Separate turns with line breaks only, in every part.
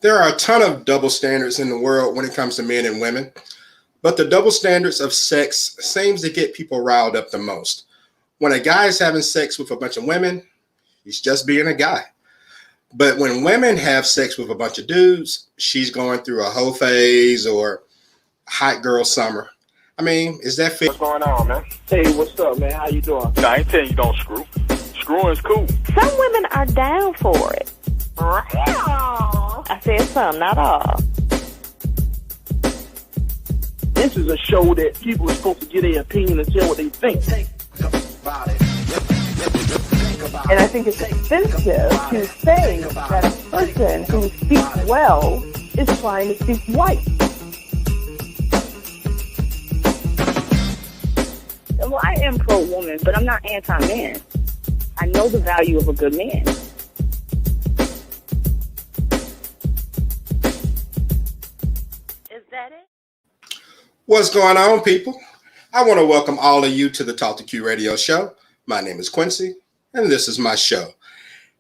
There are a ton of double standards in the world when it comes to men and women, but the double standards of sex seems to get people riled up the most. When a guy is having sex with a bunch of women, he's just being a guy. But when women have sex with a bunch of dudes, she's going through a whole phase or hot girl summer. I mean, is that fair?
What's going on, man?
Hey, what's up, man? How you doing?
No, I ain't telling you don't screw. Screwing's cool.
Some women are down for it. I said some, not all.
This is a show that people are supposed to get their opinion and tell what they think.
And I think it's offensive to say that a person who speaks well is trying to speak white. Well, I am pro-woman, but I'm not anti-man. I know the value of a good man. Is that it?
What's going on, people? I want to welcome all of you to the Talk to Q radio show. My name is Quincy, and this is my show.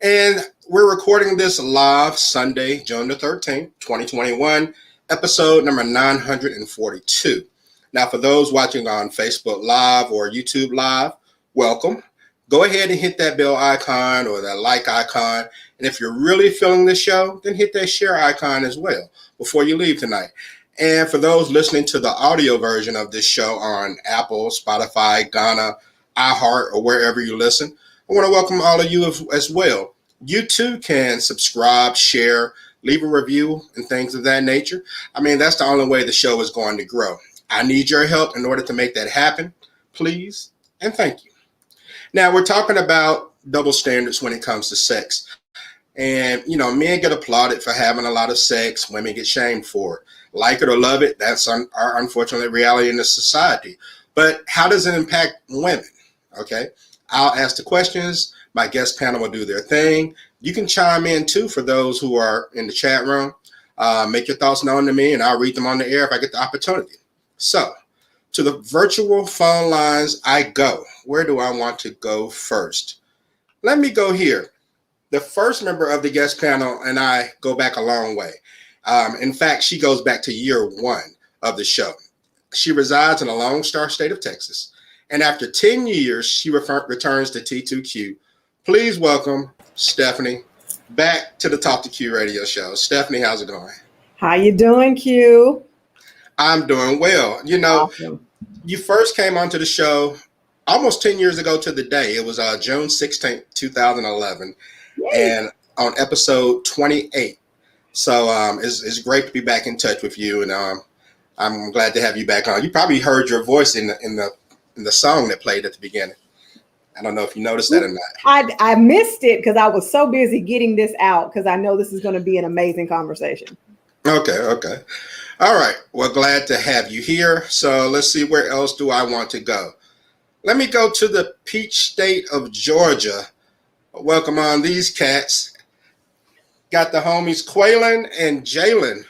And we're recording this live Sunday, June the 13th, 2021, episode number 942. Now, for those watching on Facebook Live or YouTube Live, welcome. Go ahead and hit that bell icon or that like icon. And if you're really feeling the show, then hit that share icon as well before you leave tonight. And for those listening to the audio version of this show on Apple, Spotify, Ghana, iHeart, or wherever you listen, I want to welcome all of you as well. You too can subscribe, share, leave a review, and things of that nature. I mean, that's the only way the show is going to grow. I need your help in order to make that happen. Please and thank you. Now, we're talking about double standards when it comes to sex. And, you know, men get applauded for having a lot of sex. Women get shamed for it. Like it or love it, that's our unfortunate reality in the society. But how does it impact women? Okay, I'll ask the questions. My guest panel will do their thing. You can chime in, too, for those who are in the chat room. Make your thoughts known to me, and I'll read them on the air if I get the opportunity. So, to the virtual phone lines I go. Where do I want to go first? Let me go here. The first member of the guest panel and I go back a long way. In fact, she goes back to year one of the show. She resides in the Lone Star State of Texas. And after 10 years, she returns to T2Q. Please welcome Stephanie back to the Talk to Q radio show. Stephanie, how's it going?
How you doing, Q?
I'm doing well. You know,
Awesome.
You first came onto the show almost 10 years ago to the day. It was June 16th, 2011,
Yay.
and on episode 28. So it's great to be back in touch with you, and I'm glad to have you back on. You probably heard your voice in the song that played at the beginning. I don't know if you noticed that or not.
I missed it because I was so busy getting this out because I know this is going to be an amazing conversation.
Okay. All right. Well, glad to have you here. So let's see, where else do I want to go? Let me go to the Peach State of Georgia. Welcome on these cats. Got the homies Quaylen and Jalen.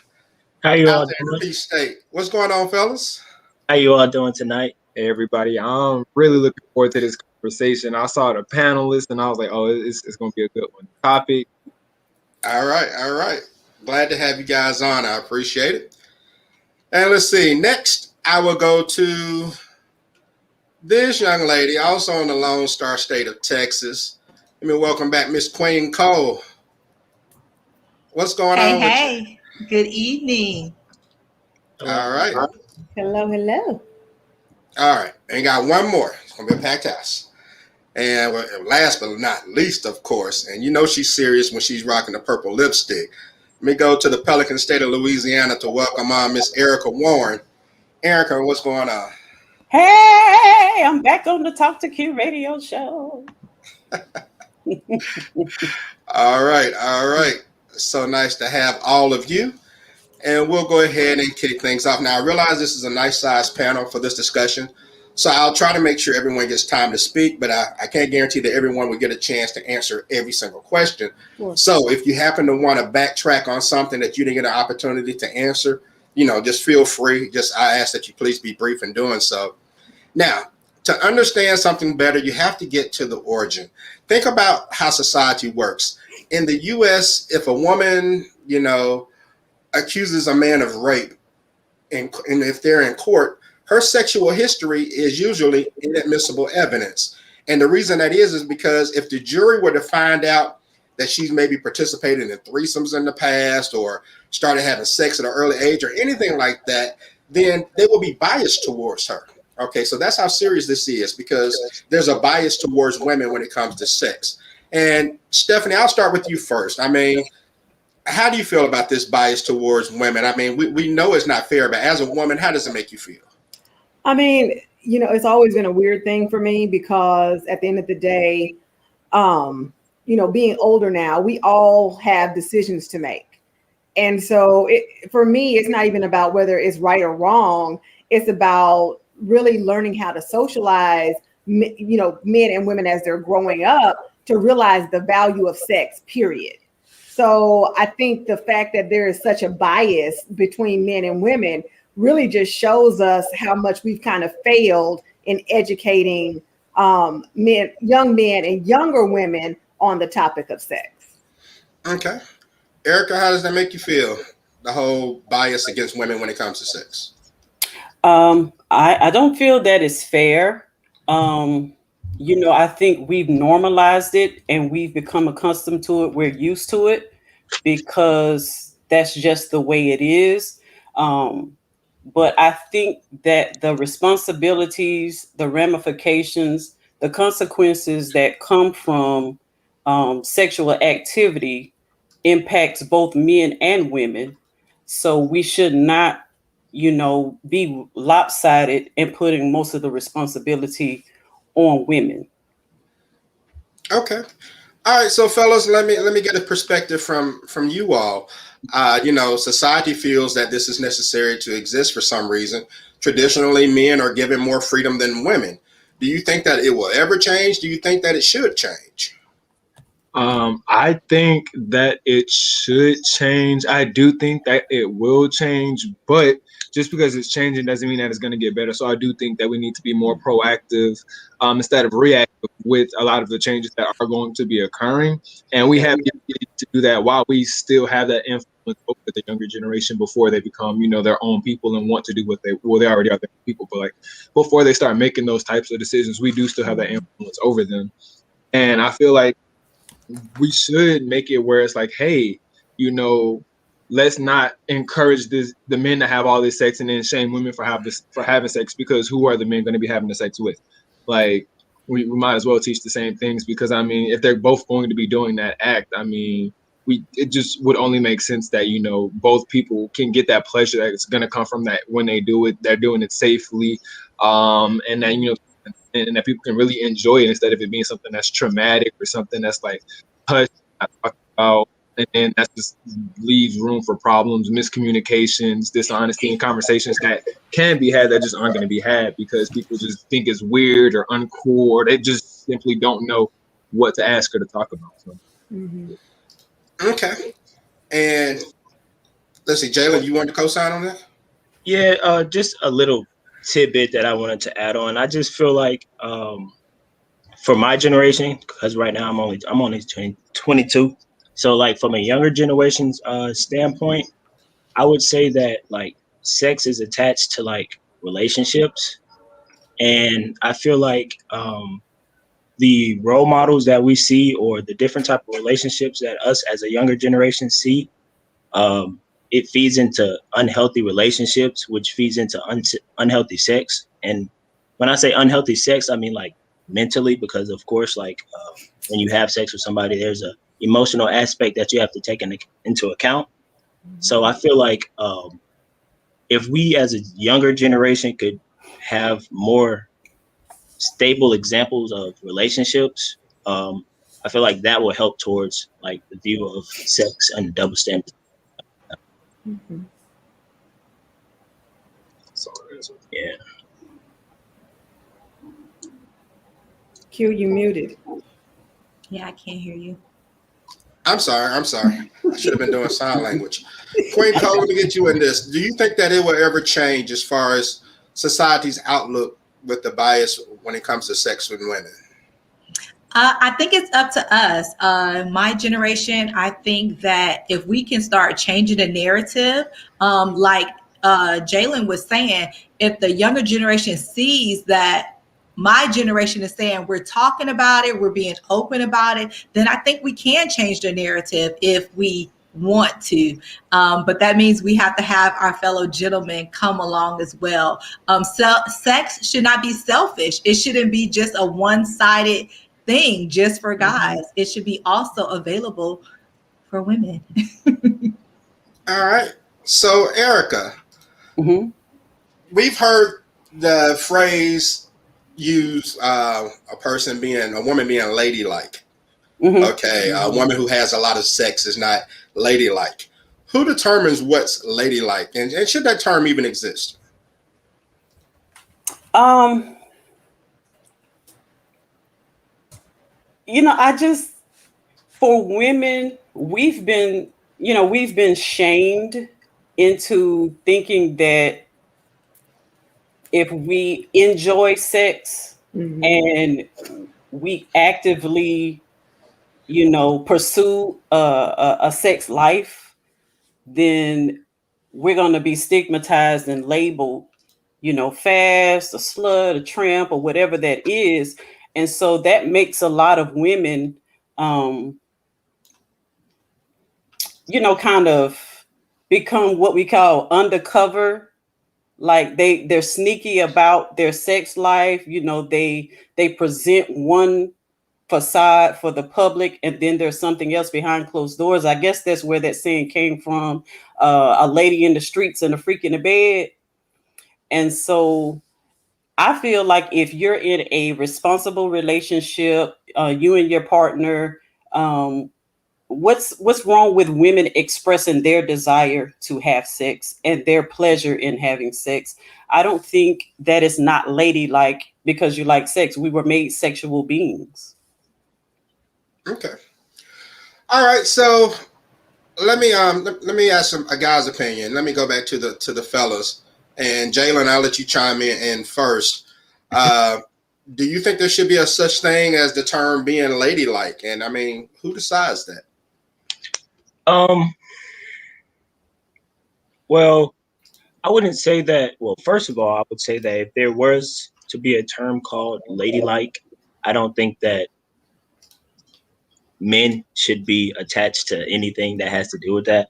How you all
out there in
doing?
Peach State. What's going on, fellas?
How you all doing tonight? Hey, everybody. I'm really looking forward to this conversation. I saw the panelists and I was like, oh, it's going to be a good one. Topic.
All right. Glad to have you guys on. I appreciate it. And let's see. Next, I will go to this young lady, also in the Lone Star State of Texas. Let me welcome back Miss Queen Cole. What's going on?
Hey, good evening.
All right.
Hello.
All right. And got one more. It's going to be a packed house. And last but not least, of course, and you know she's serious when she's rocking the purple lipstick. Let me go to the Pelican State of Louisiana to welcome on Miss Erica Warren. Erica, what's going on?
Hey, I'm back on the Talk to Q radio show.
All right. So nice to have all of you. And we'll go ahead and kick things off. Now, I realize this is a nice sized panel for this discussion. So I'll try to make sure everyone gets time to speak, but I can't guarantee that everyone will get a chance to answer every single question.
Sure.
So if you happen to want to backtrack on something that you didn't get an opportunity to answer, just feel free. I ask that you please be brief in doing so. Now, to understand something better, you have to get to the origin. Think about how society works. In the U.S., if a woman, accuses a man of rape, and if they're in court, her sexual history is usually inadmissible evidence. And the reason that is because if the jury were to find out that she's maybe participated in threesomes in the past or started having sex at an early age or anything like that, then they will be biased towards her. Okay, so that's how serious this is, because there's a bias towards women when it comes to sex. And Stephanie, I'll start with you first. I mean, how do you feel about this bias towards women? I mean, we know it's not fair, but as a woman, how does it make you feel?
I mean, it's always been a weird thing for me because at the end of the day, being older now, we all have decisions to make. And so for me, it's not even about whether it's right or wrong. It's about really learning how to socialize, men and women as they're growing up to realize the value of sex, period. So I think the fact that there is such a bias between men and women really just shows us how much we've kind of failed in educating young men and younger women on the topic of sex.
Okay. Erica, how does that make you feel? The whole bias against women when it comes to sex?
I don't feel that it's fair. I think we've normalized it and we've become accustomed to it. We're used to it because that's just the way it is. But I think that the responsibilities, the ramifications, the consequences that come from sexual activity impacts both men and women. So we should not, be lopsided and putting most of the responsibility on women.
Okay. All right, so fellas, let me get a perspective from you all. Society feels that this is necessary to exist for some reason. Traditionally, men are given more freedom than women. Do you think that it will ever change? Do you think that it should change?
I think that it should change. I do think that it will change, but just because it's changing doesn't mean that it's going to get better. So I do think that we need to be more proactive instead of reactive with a lot of the changes that are going to be occurring. And we have to do that while we still have that influence over the younger generation before they become, their own people and want to do they already are their people. But like before they start making those types of decisions, we do still have that influence over them. And I feel like we should make it where it's like, hey, let's not encourage the men to have all this sex and then shame women for having sex, because who are the men going to be having the sex with? Like, we might as well teach the same things, because I mean, if they're both going to be doing that act, I mean, it just would only make sense that both people can get that pleasure that it's going to come from that when they do it, they're doing it safely, and that and that people can really enjoy it instead of it being something that's traumatic or something that's like hushed, not talked about, and then that just leaves room for problems, miscommunications, dishonesty, and conversations that can be had that just aren't going to be had because people just think it's weird or uncool, or they just simply don't know what to ask or to talk about. So.
Mm-hmm.
Okay. And let's see, Jalen, you want to co-sign on that?
Yeah, just a little tidbit that I wanted to add on. I just feel like for my generation, because right now I'm only 22. So like from a younger generation's standpoint, I would say that like sex is attached to like relationships. And I feel like the role models that we see or the different type of relationships that us as a younger generation see, it feeds into unhealthy relationships, which feeds into unhealthy sex. And when I say unhealthy sex, I mean like mentally, because of course, like when you have sex with somebody, there's a emotional aspect that you have to take into account. So I feel like if we as a younger generation could have more stable examples of relationships, I feel like that will help towards like the view of sex and double standards.
Mm-hmm.
Yeah.
Q, you muted.
Yeah, I can't hear you.
I'm sorry. I should have been doing sign language. Queen Cole, let me get you in this. Do you think that it will ever change as far as society's outlook with the bias when it comes to sex with women?
I think it's up to us. My generation, I think that if we can start changing the narrative, like Jalen was saying, if the younger generation sees that my generation is saying we're talking about it, we're being open about it, then I think we can change the narrative if we want to. But that means we have to have our fellow gentlemen come along as well. So sex should not be selfish. It shouldn't be just a one-sided thing just for guys. It should be also available for women.
All right. So, Erica, we've heard the phrase use a woman being ladylike. Okay, a woman who has a lot of sex is not ladylike. Who determines what's ladylike, and should that term even exist?
For women, we've been shamed into thinking that if we enjoy sex and we actively, pursue a sex life, then we're going to be stigmatized and labeled, fast, a slut, a tramp, or whatever that is. And so that makes a lot of women, kind of become what we call undercover. Like they're sneaky about their sex life. They present one facade for the public, and then there's something else behind closed doors. I guess that's where that saying came from, a lady in the streets and a freak in the bed. And so I feel like if you're in a responsible relationship, you and your partner, what's wrong with women expressing their desire to have sex and their pleasure in having sex? I don't think that is not ladylike because you like sex. We were made sexual beings.
Okay. All right. So let me ask a guy's opinion. Let me go back to the fellas. And Jalen, I'll let you chime in first. Do you think there should be a such thing as the term being ladylike? And I mean, who decides that?
Well, I wouldn't say that. Well, first of all, I would say that if there was to be a term called ladylike, I don't think that men should be attached to anything that has to do with that.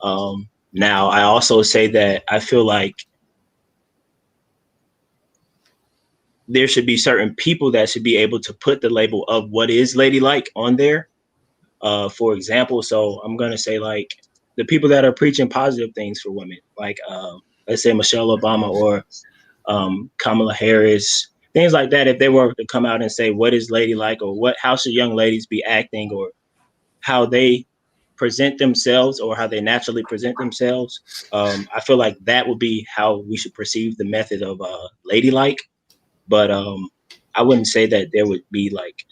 Now, I also say that I feel like there should be certain people that should be able to put the label of what is ladylike on there. For example, so I'm going to say like the people that are preaching positive things for women, like let's say Michelle Obama or Kamala Harris, things like that. If they were to come out and say what is ladylike or how should young ladies be acting or how they present themselves or how they naturally present themselves, I feel like that would be how we should perceive the method of ladylike. But I wouldn't say that there would be like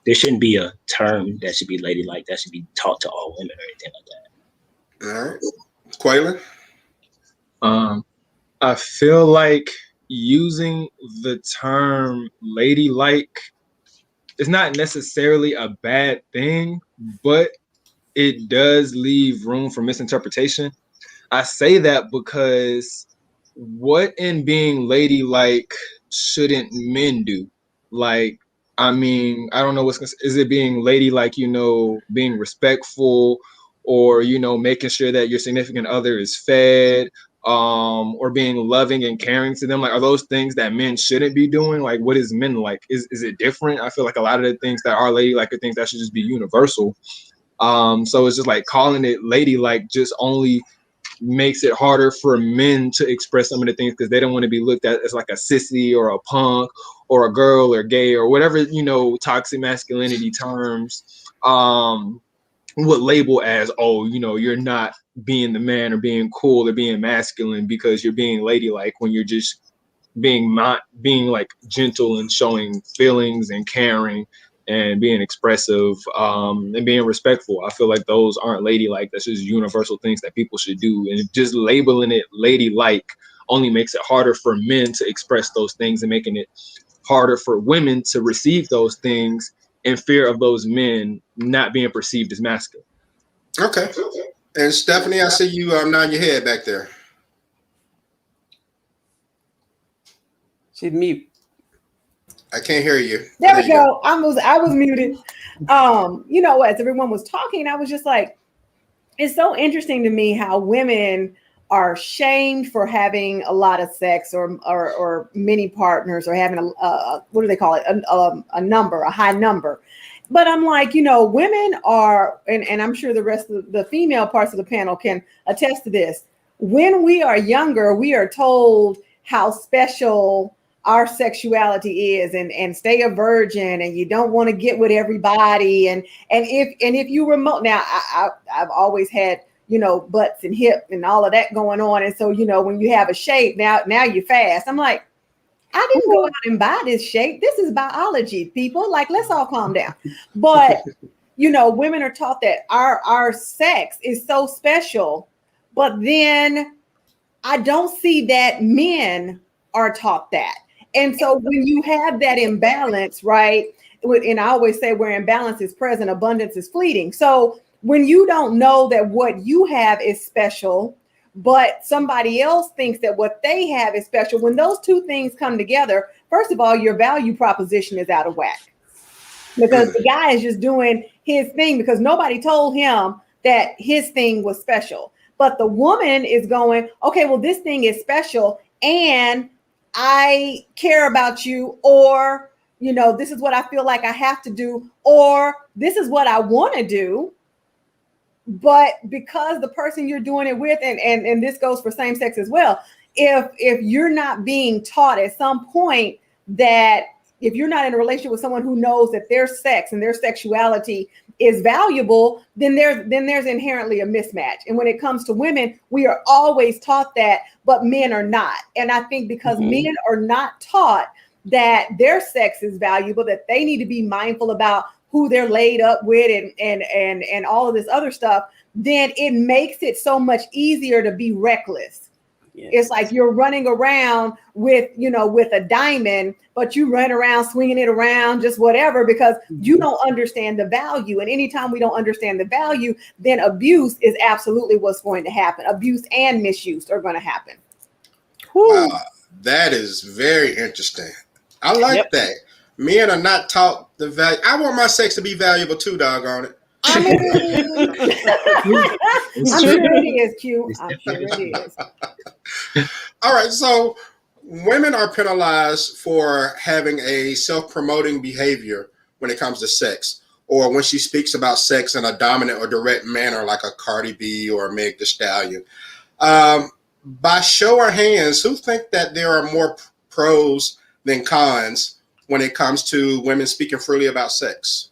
there shouldn't be a term that should be ladylike that should be taught to all women or anything like that.
All right. Quaylen?
I feel like using the term ladylike is not necessarily a bad thing, but it does leave room for misinterpretation. I say that because what in being ladylike shouldn't men do? Like, I mean, I don't know is it being ladylike, being respectful or, making sure that your significant other is fed, or being loving and caring to them? Like, are those things that men shouldn't be doing? Like, what is men like? Is it different? I feel like a lot of the things that are ladylike are things that should just be universal. So it's just like calling it ladylike just only makes it harder for men to express some of the things because they don't want to be looked at as like a sissy or a punk or a girl or gay or whatever, toxic masculinity terms would label as, you're not being the man or being cool or being masculine because you're being ladylike when you're just being like gentle and showing feelings and caring and being expressive, and being respectful. I feel like those aren't ladylike. That's just universal things that people should do. And just labeling it ladylike only makes it harder for men to express those things and making it harder for women to receive those things in fear of those men not being perceived as masculine.
Okay. And Stephanie, I see you nodding your head back there.
She's mute.
I can't hear you.
There we go. I was muted. You know, as everyone was talking, I was just like, it's so interesting to me how women are shamed for having a lot of sex or many partners or having a what do they call it? A number, a high number. But I'm like, you know, women are, and I'm sure the rest of the female parts of the panel can attest to this. When we are younger, we are told how special our sexuality is, and stay a virgin, and you don't want to get with everybody, and if you remote now, I've always had, you know, butts and hip and all of that going on, and so, you know, when you have a shape, now you're fast. I'm like, I didn't go out and buy this shape. This is biology, people. Like, let's all calm down. But you know, women are taught that our sex is so special, but then I don't see that men are taught that. And so when you have that imbalance, right? And I always say where imbalance is present, abundance is fleeting. So when you don't know that what you have is special, but somebody else thinks that what they have is special, when those two things come together, first of all, your value proposition is out of whack. Because the guy is just doing his thing because nobody told him that his thing was special. But the woman is going, okay, well, this thing is special, and I care about you, or, you know, this is what I feel like I have to do, or this is what I want to do. But because the person you're doing it with, and this goes for same sex as well, if you're not being taught at some point that if you're not in a relationship with someone who knows that their sex and their sexuality is valuable, then there's inherently a mismatch. And when it comes to women, we are always taught that, but men are not. And I think because men are not taught that their sex is valuable, that they need to be mindful about who they're laid up with and all of this other stuff, then it makes it so much easier to be reckless. Yes. It's like you're running around with a diamond, but you run around swinging it around, just whatever, because you don't understand the value. And anytime we don't understand the value, then abuse is absolutely what's going to happen. Abuse and misuse are going to happen.
Wow, that is very interesting. I like that. Men are not taught the value. I want my sex to be valuable too, doggone it.
I mean, I'm sure it is, Q. I'm sure it is.
All right, so women are penalized for having a self-promoting behavior when it comes to sex, or when she speaks about sex in a dominant or direct manner, like a Cardi B or a Meg Thee Stallion. By show of hands, who think that there are more pros than cons when it comes to women speaking freely about sex?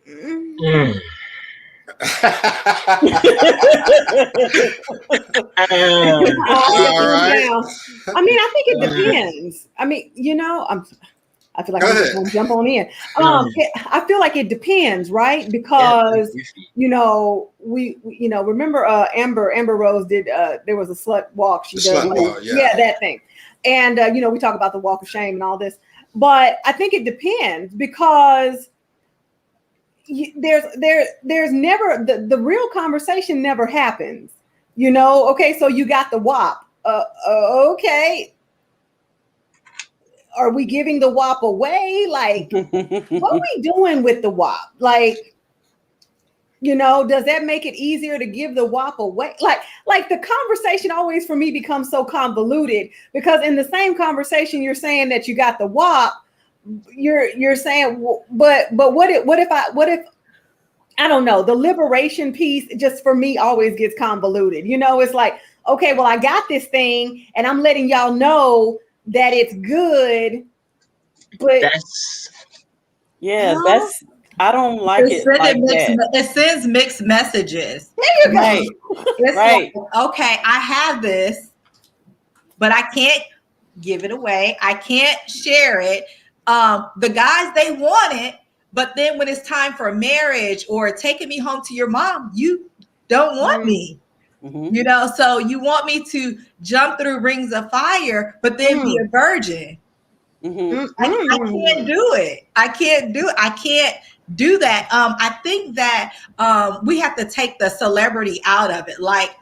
All right. I mean, I think it depends. I mean, I feel like I'm just going to jump on in. I feel like it depends, right? Because we remember Amber Rose did. There was a slut walk she did. Yeah, that thing. And we talk about the walk of shame and all this, but I think it depends because there's never the real conversation never happens. Okay, so you got the WAP. Okay. Are we giving the WAP away? Like, what are we doing with the WAP? Like, does that make it easier to give the WAP away? Like the conversation always for me becomes so convoluted because in the same conversation you're saying that you got the WAP, you're saying, but what if I don't know, the liberation piece just for me always gets convoluted. It's like, okay, well, I got this thing and I'm letting y'all know that it's good, but
I don't like it like that.
It sends mixed messages.
There you go.
It's like, okay, I have this, but I can't give it away. I can't share it. The guys, they want it, but then when it's time for marriage or taking me home to your mom, you don't want me. You know, so you want me to jump through rings of fire, but then be a virgin. I can't do it. I can't do that. I think that we have to take the celebrity out of it. Like,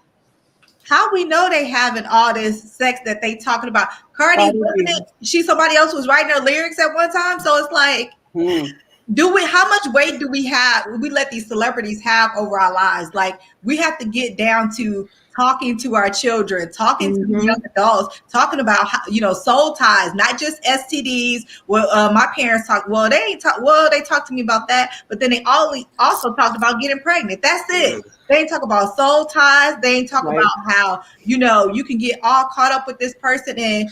how we know they having all this sex that they talking about? Cardi, wasn't it? She somebody else was writing her lyrics at one time. So it's like, how much weight do we have? We let these celebrities have over our lives. Like, we have to get down to talking to our children, talking to young adults, talking about how, soul ties, not just STDs. Well, my parents talk. Well, they ain't talk. Well, they talked to me about that, but then they also talked about getting pregnant. That's it. They ain't talk about soul ties. They ain't talk about how you can get all caught up with this person and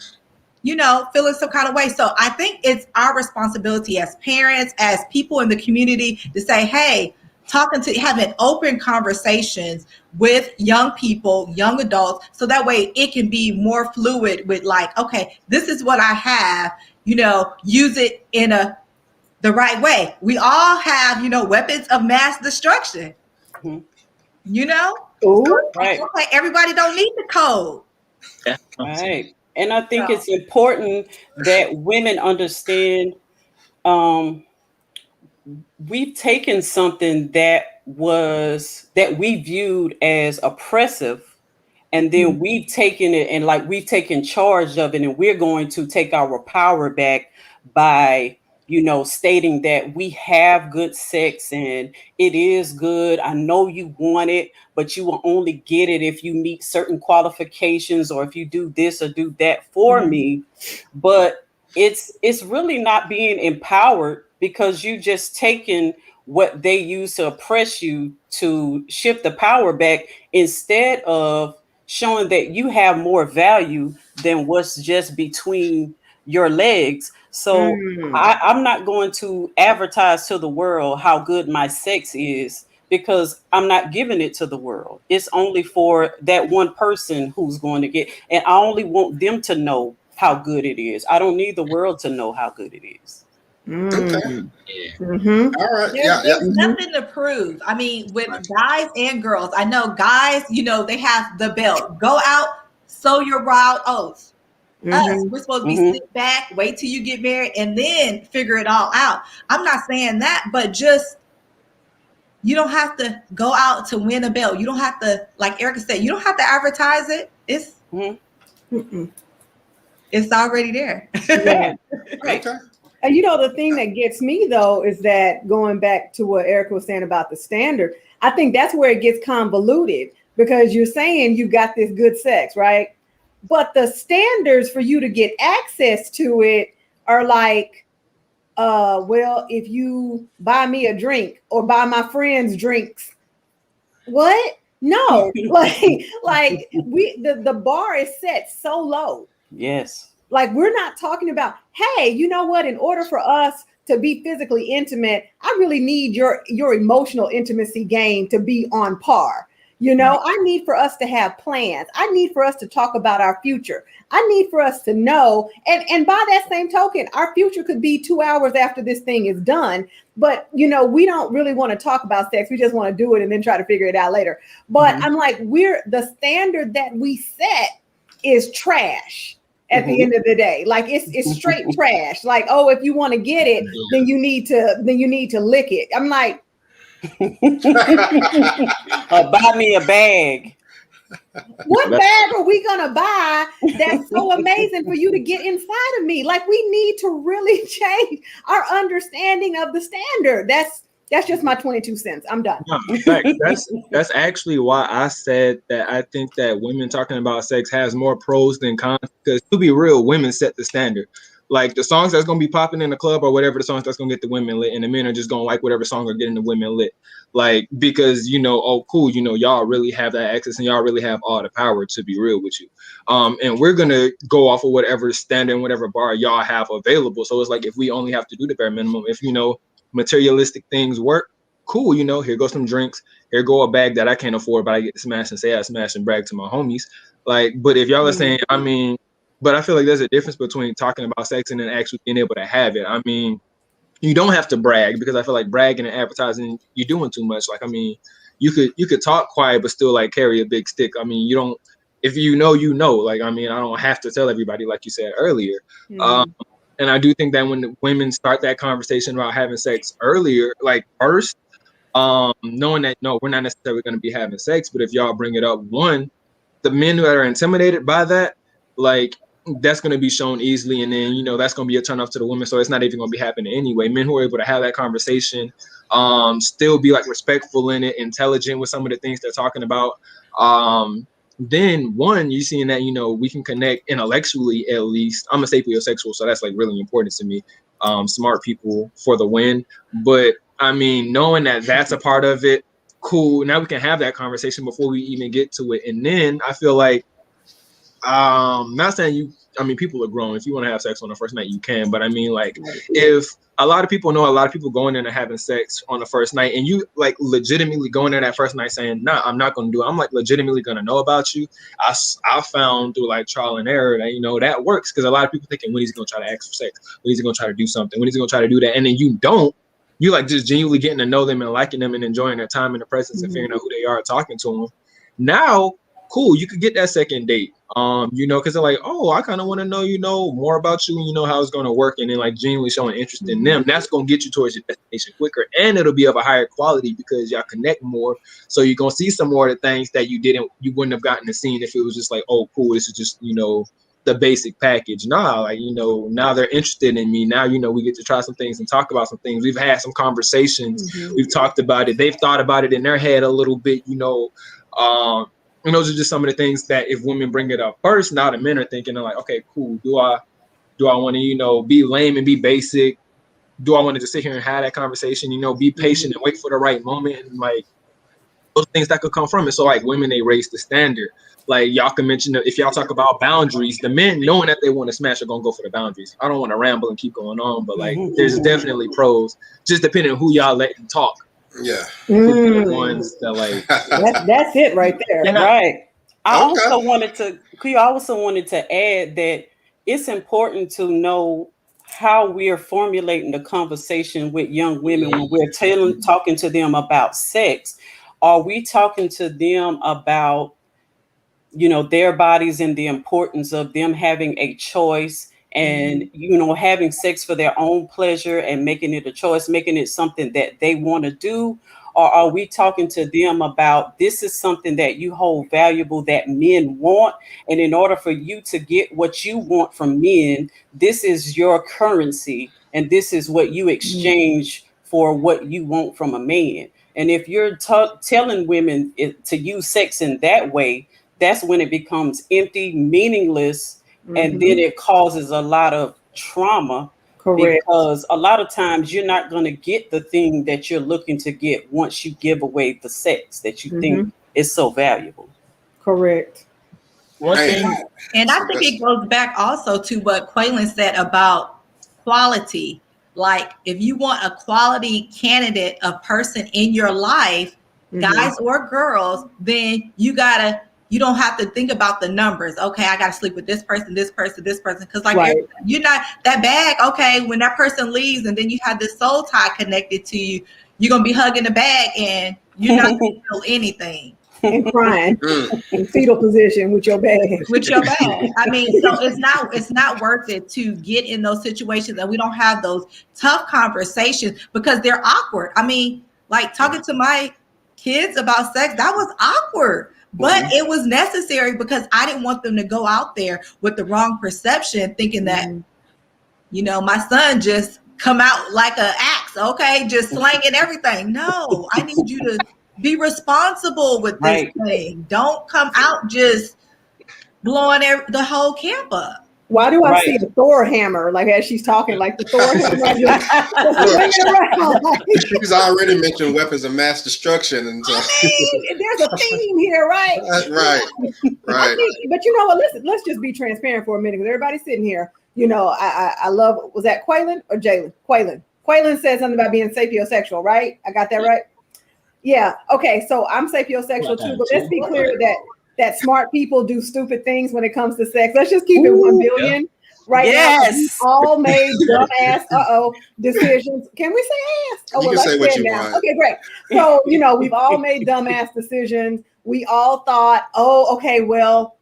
feeling some kind of way. So I think it's our responsibility as parents, as people in the community, to say, hey, having open conversations with young people, young adults, so that way it can be more fluid with like, okay, this is what I have, use it in the right way. We all have, weapons of mass destruction,
Right.
Okay, everybody don't need the code.
Right. And I think it's important that women understand we've taken something that we viewed as oppressive, and then we've taken it and we've taken charge of it, and we're going to take our power back by stating that we have good sex and it is good. I know you want it, but you will only get it if you meet certain qualifications or if you do this or do that for me. But it's really not being empowered, because you just taken what they use to oppress you to shift the power back, instead of showing that you have more value than what's just between your legs. So I'm not going to advertise to the world how good my sex is, because I'm not giving it to the world. It's only for that one person who's going to get, and I only want them to know how good it is. I don't need the world to know how good it is.
Okay. All right.
There's nothing to prove. I mean, with guys and girls, I know guys, they have the belt. Go out, sow your wild oats. Us, we're supposed to be sit back, wait till you get married, and then figure it all out. I'm not saying that, but just you don't have to go out to win a belt. You don't have to, like Erica said, you don't have to advertise it. It's it's already there.
Yeah.
Right.
Okay.
And the thing that gets me though is that, going back to what Erica was saying about the standard, I think that's where it gets convoluted, because you're saying you got this good sex, right? But the standards for you to get access to it are like, well, if you buy me a drink or buy my friends drinks, what? No, like the bar is set so low.
Yes.
Like, we're not talking about, hey, you know what? In order for us to be physically intimate, I really need your emotional intimacy game to be on par. I need for us to have plans. I need for us to talk about our future. I need for us to know. And by that same token, our future could be 2 hours after this thing is done. But, we don't really want to talk about sex. We just want to do it and then try to figure it out later. But I'm like, the standard that we set is trash. At the end of the day, like it's straight trash. Like, oh, if you want to get it, then you need to lick it. I'm like,
buy me a bag.
What bag are we gonna buy that's so amazing for you to get inside of me? Like, we need to really change our understanding of the standard. That's just my 22 cents. I'm done.
No, that's actually why I said that I think that women talking about sex has more pros than cons, because to be real, women set the standard. Like, the songs that's going to be popping in the club or whatever, the songs that's going to get the women lit, and the men are just going to like whatever song are getting the women lit. Like, because, oh, cool, y'all really have that access and y'all really have all the power, to be real with you. And we're going to go off of whatever standard and whatever bar y'all have available. So it's like, if we only have to do the bare minimum, if, materialistic things work, cool, here goes some drinks, here go a bag that I can't afford, but I get to smash and say I smash and brag to my homies. Like, but if y'all are saying, but I feel like there's a difference between talking about sex and then actually being able to have it. I mean, you don't have to brag, because I feel like bragging and advertising, you're doing too much. Like, you could talk quiet but still like carry a big stick. I mean, you don't, if you know, like, I mean, I don't have to tell everybody, like you said earlier. And I do think that when the women start that conversation about having sex earlier, like first, knowing that no, we're not necessarily going to be having sex, but if y'all bring it up, one, the men that are intimidated by that, like, that's going to be shown easily, and then that's going to be a turn off to the women, so it's not even going to be happening anyway. Men who are able to have that conversation, still be like respectful in it, intelligent with some of the things they're talking about, then one, you seeing that we can connect intellectually. At least I'm a sapiosexual, so that's like really important to me. Smart people for the win. But I mean, knowing that that's a part of it, cool, now we can have that conversation before we even get to it. And then I feel like, not saying people are grown. If you want to have sex on the first night, you can. But I mean, like, if a lot of people know a lot of people going in and having sex on the first night, and you like legitimately going in that first night saying, nah, I'm not going to do it. I'm like legitimately going to know about you. I found through like trial and error that, that works, because a lot of people thinking, when he's going to try to ask for sex, when he's going to try to do something, when he's going to try to do that. And then you don't. You like just genuinely getting to know them and liking them and enjoying their time in the presence and figuring out who they are, talking to them. Now, cool, you could get that second date. Because they're like, oh, I kind of want to know, more about you, and how it's going to work, and then like genuinely showing interest in them. That's going to get you towards your destination quicker, and it'll be of a higher quality because y'all connect more. So you're going to see some more of the things that you wouldn't have gotten to see if it was just like, oh, cool, this is just, the basic package. Nah, like, now they're interested in me. Now, we get to try some things and talk about some things. We've had some conversations. We've talked about it. They've thought about it in their head a little bit, and those are just some of the things that if women bring it up first, now the men are thinking, they're like, okay, cool. Do I want to, be lame and be basic? Do I want to just sit here and have that conversation, be patient and wait for the right moment? And like those things that could come from it. So like women, they raise the standard. Like y'all can mention that if y'all talk about boundaries, the men knowing that they want to smash are going to go for the boundaries. I don't want to ramble and keep going on, but like there's definitely pros, just depending on who y'all letting talk.
Yeah.
The ones that like
that's it right there.
Right. I also wanted to add that it's important to know how we are formulating the conversation with young women when we're talking to them about sex. Are we talking to them about their bodies and the importance of them having a choice and having sex for their own pleasure and making it a choice, making it something that they want to do? Or are we talking to them about this is something that you hold valuable that men want, and in order for you to get what you want from men, this is your currency and this is what you exchange for what you want from a man? And if you're telling women to use sex in that way, that's when it becomes empty, meaningless, and then it causes a lot of trauma. Correct. Because a lot of times you're not going to get the thing that you're looking to get once you give away the sex that you think is so valuable.
Correct.
One thing,
and I think it goes back also to what Quaylen said about quality. Like if you want a quality candidate, a person in your life, guys or girls, then you don't have to think about the numbers. Okay, I got to sleep with this person, this person, this person. Because like you're not that bag. Okay, when that person leaves and then you have this soul tie connected to you, you're going to be hugging the bag and you're not going to feel anything.
And crying in fetal position with your bag.
I mean, so it's not worth it to get in those situations, and we don't have those tough conversations because they're awkward. I mean, like talking to my kids about sex, that was awkward. But it was necessary because I didn't want them to go out there with the wrong perception, thinking that, my son just come out like an axe, okay, just slanging everything. No, I need you to be responsible with this thing. Don't come out just blowing the whole camp up.
Why do I see a Thor hammer? Like as she's talking, like the Thor hammer.
She's already mentioned weapons of mass destruction, and so
there's a theme here, right?
Right.
But you know what? Let's just be transparent for a minute, because everybody's sitting here. I love. Was that Quaylen or Jalen? Quaylen said something about being sapiosexual, right? I got that right. Yeah. Okay. So I'm sapiosexual too, but let's be clear that smart people do stupid things when it comes to sex. Let's just keep it 1 billion. right now. We
Yes.
all made dumbass decisions. Can we say ass? Oh,
You
well,
can say
let's
what
say it
you
now.
want.
Okay, great. So, we've all made dumbass decisions. We all thought, oh, okay, well,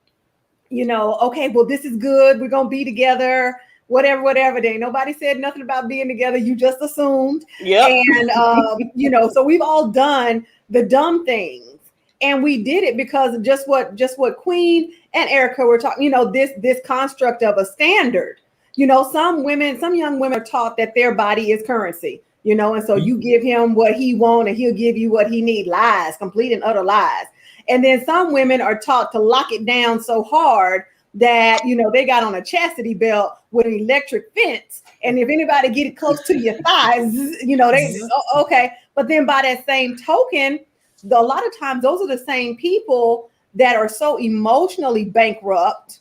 okay, well, this is good. We're going to be together, whatever. There ain't nobody said nothing about being together. You just assumed.
Yep.
And, so we've all done the dumb things. And we did it because of just what Queen and Erica were talking, this construct of a standard. Some young women are taught that their body is currency, and so you give him what he wants and he'll give you what he needs. Lies, complete and utter lies. And then some women are taught to lock it down so hard that, they got on a chastity belt with an electric fence. And if anybody get it close to your thighs, okay. But then by that same token, a lot of times those are the same people that are so emotionally bankrupt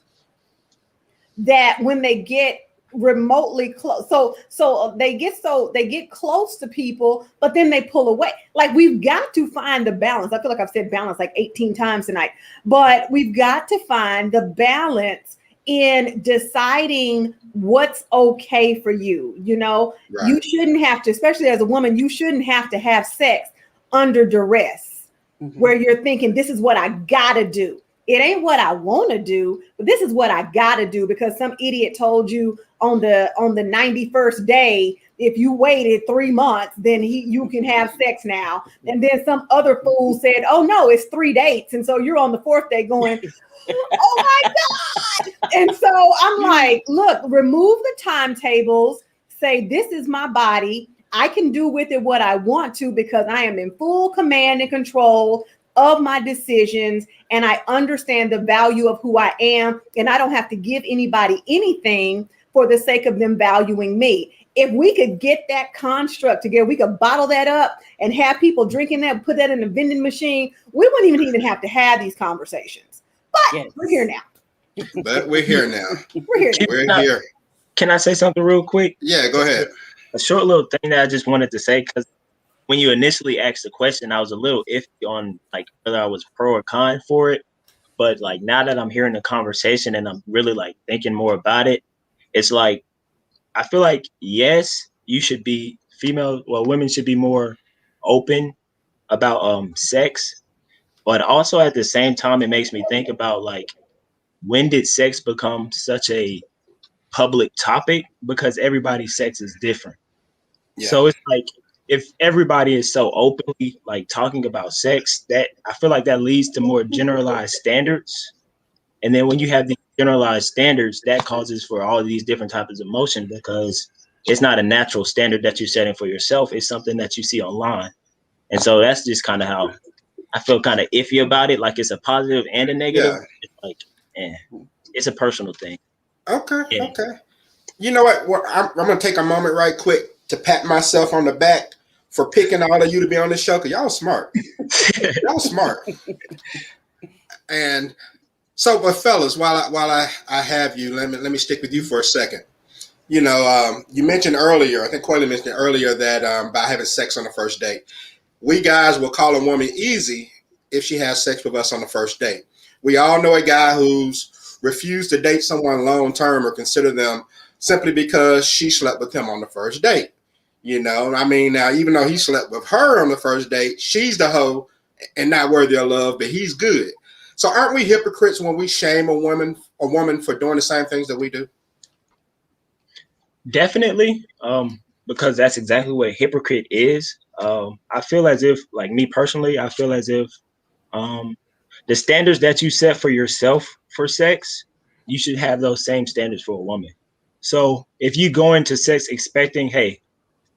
that when they get remotely close, so they get close to people, but then they pull away. Like, we've got to find the balance. I feel like I've said balance like 18 times tonight, but we've got to find the balance in deciding what's okay for you.
Right.
You shouldn't have to, especially as a woman, you shouldn't have to have sex under duress, where you're thinking, this is what I gotta do. It ain't what I want to do, but this is what I gotta do because some idiot told you on the 91st day, if you waited 3 months, then you can have sex now. And then some other fool said, oh no, it's 3 dates. And so you're on the 4th day going, oh my God. And so I'm like, look, remove the timetables, say, this is my body. I can do with it what I want to because I am in full command and control of my decisions, and I understand the value of who I am, and I don't have to give anybody anything for the sake of them valuing me. If we could get that construct together, we could bottle that up and have people drinking that, put that in a vending machine. We wouldn't even have to have these conversations. But we're here now.
But we're here now.
We're here.
Can I say something real quick?
Yeah, go ahead.
A short little thing that I just wanted to say, because when you initially asked the question, I was a little iffy on like whether I was pro or con for it. But like now that I'm hearing the conversation and I'm really like thinking more about it, it's like I feel like yes, you should be women should be more open about sex, but also at the same time it makes me think about like when did sex become such a public topic? Because everybody's sex is different.
Yeah.
So it's like if everybody is so openly like talking about sex, that I feel like that leads to more generalized standards. And then when you have these generalized standards, that causes for all of these different types of emotion because it's not a natural standard that you're setting for yourself. It's something that you see online. And so that's just kind of how I feel kind of iffy about it. Like it's a positive and a negative.
Yeah.
It's like, it's a personal thing.
Okay.
Yeah.
Okay. You know what? Well, I'm going to take a moment right quick to pat myself on the back for picking all of you to be on this show because y'all smart. Y'all smart. And so, but fellas, while I have you, let me stick with you for a second. You mentioned earlier, I think Coyle mentioned earlier that by having sex on the first date, we guys will call a woman easy if she has sex with us on the first date. We all know a guy who's refused to date someone long term or consider them simply because she slept with him on the first date. Now, even though he slept with her on the first date, she's the hoe and not worthy of love, but he's good. So aren't we hypocrites when we shame a woman for doing the same things that we do?
Definitely, because that's exactly what a hypocrite is. I feel as if, like me personally, I feel as if the standards that you set for yourself for sex, you should have those same standards for a woman. So if you go into sex expecting, hey,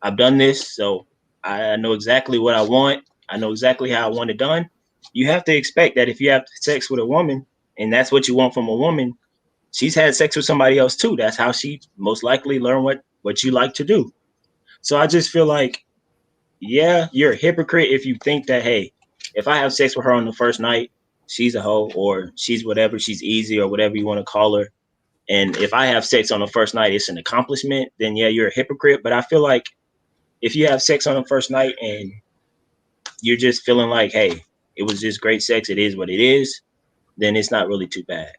I've done this, so I know exactly what I want, I know exactly how I want it done, you have to expect that if you have sex with a woman and that's what you want from a woman, she's had sex with somebody else too. That's how she most likely learn what you like to do. So I just feel like, yeah, you're a hypocrite if you think that, hey, if I have sex with her on the first night, she's a hoe or she's whatever, she's easy or whatever you want to call her. And if I have sex on the first night, it's an accomplishment, then yeah, you're a hypocrite. But I feel like if you have sex on the first night and you're just feeling like, hey, it was just great sex, it is what it is, then it's not really too bad.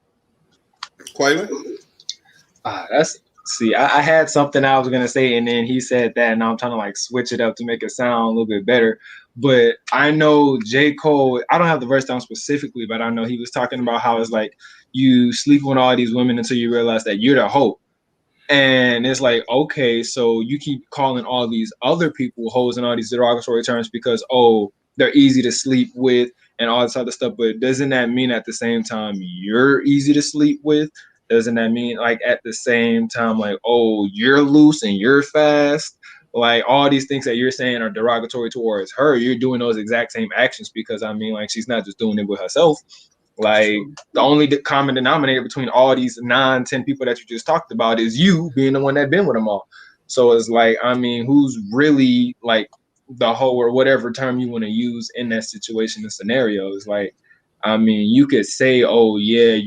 Quaylen?
I had something I was gonna say, and then he said that, and now I'm trying to like switch it up to make it sound a little bit better. But I know J. Cole, I don't have the verse down specifically, but I know he was talking about how it's like you sleep with all these women until you realize that you're the hoe. And it's like, okay, so you keep calling all these other people hoes and all these derogatory terms because, oh, they're easy to sleep with and all this other stuff. But doesn't that mean at the same time you're easy to sleep with? Doesn't that mean like at the same time, like, oh, you're loose and you're fast? Like all these things that you're saying are derogatory towards her. You're doing those exact same actions because I mean, like, she's not just doing it with herself. Like the only common denominator between all these 9, 10 people that you just talked about is you being the one that been with them all. So it's like, I mean, who's really like the hoe or whatever term you want to use in that situation and scenario? Is like, I mean, you could say, oh yeah,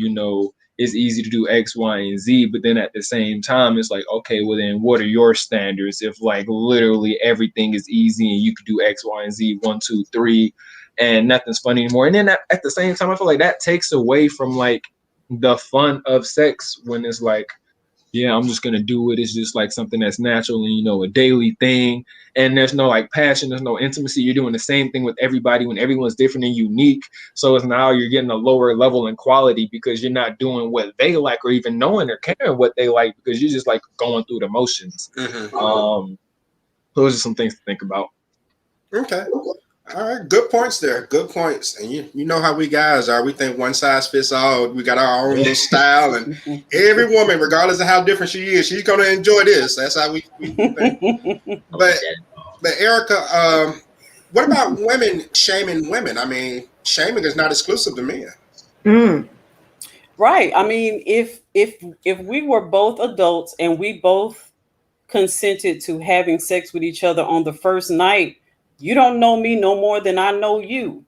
it's easy to do X, Y, and Z, but then at the same time, it's like, okay, well then what are your standards if like literally everything is easy and you could do X, Y, and Z, 1, 2, 3, and nothing's fun anymore. And then at the same time, I feel like that takes away from like the fun of sex when it's like, yeah, I'm just gonna do it. It's just like something that's natural and a daily thing. And there's no like passion, there's no intimacy. You're doing the same thing with everybody when everyone's different and unique. So it's now you're getting a lower level in quality because you're not doing what they like or even knowing or caring what they like because you're just like going through the motions. Those are some things to think about.
Okay. All right, good points there. Good points. And you know how we guys are. We think one size fits all. We got our own little style, and every woman, regardless of how different she is, she's gonna enjoy this. That's how we think. But Erica, what about women shaming women? I mean, shaming is not exclusive to men.
Right. I mean, if we were both adults and we both consented to having sex with each other on the first night, you don't know me no more than I know you.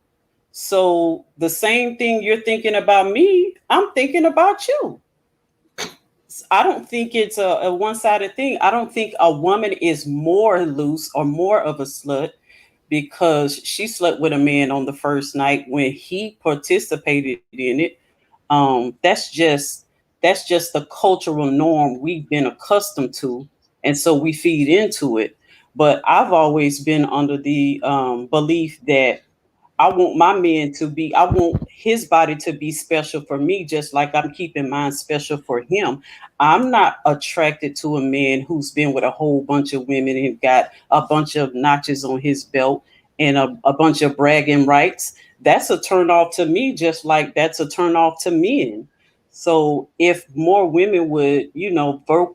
So the same thing you're thinking about me, I'm thinking about you. I don't think it's a one-sided thing. I don't think a woman is more loose or more of a slut because she slept with a man on the first night when he participated in it. That's just the cultural norm we've been accustomed to, and so we feed into it. But I've always been under the belief that I want his body to be special for me, just like I'm keeping mine special for him. I'm not attracted to a man who's been with a whole bunch of women and got a bunch of notches on his belt and a bunch of bragging rights. That's a turn off to me, just like that's a turn off to men. So if more women would,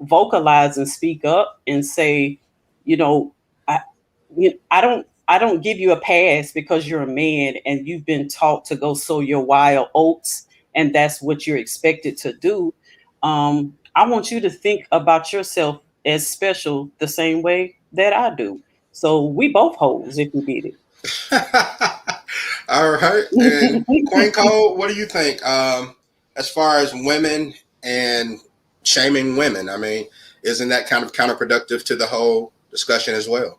vocalize and speak up and say, I don't give you a pass because you're a man and you've been taught to go sow your wild oats and that's what you're expected to do. I want you to think about yourself as special the same way that I do. So we both hoes if we did it.
All right. And Queen Cole, what do you think? As far as women and shaming women, I mean, isn't that kind of counterproductive to the whole discussion as well?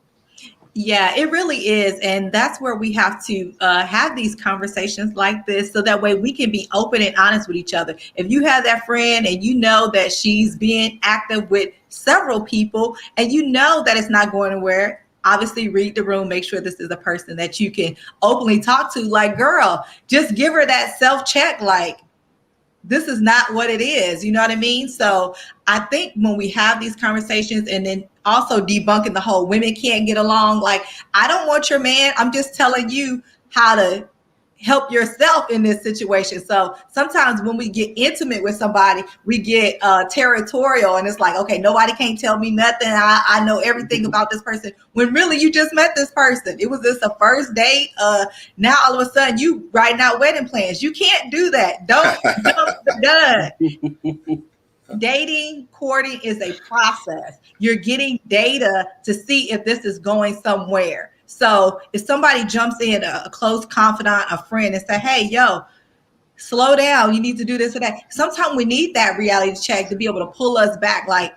Yeah, it really is. And that's where we have to have these conversations like this so that way we can be open and honest with each other. If you have that friend and you know that she's being active with several people and you know that it's not going anywhere, obviously read the room, make sure this is a person that you can openly talk to. Like, girl, just give her that self-check, like, this is not what it is. You know what I mean? So I think when we have these conversations and then also debunking the whole women can't get along, like, I don't want your man. I'm just telling you how to help yourself in this situation. So sometimes when we get intimate with somebody, we get territorial and it's like, okay, nobody can't tell me nothing. I know everything about this person when really you just met this person. It was just a first date. Now all of a sudden you writing out wedding plans. You can't do that. Done. Dating, courting is a process. You're getting data to see if this is going somewhere. So if somebody jumps in, a close confidant, a friend, and say, hey, yo, slow down, you need to do this or that. Sometimes we need that reality check to be able to pull us back, like,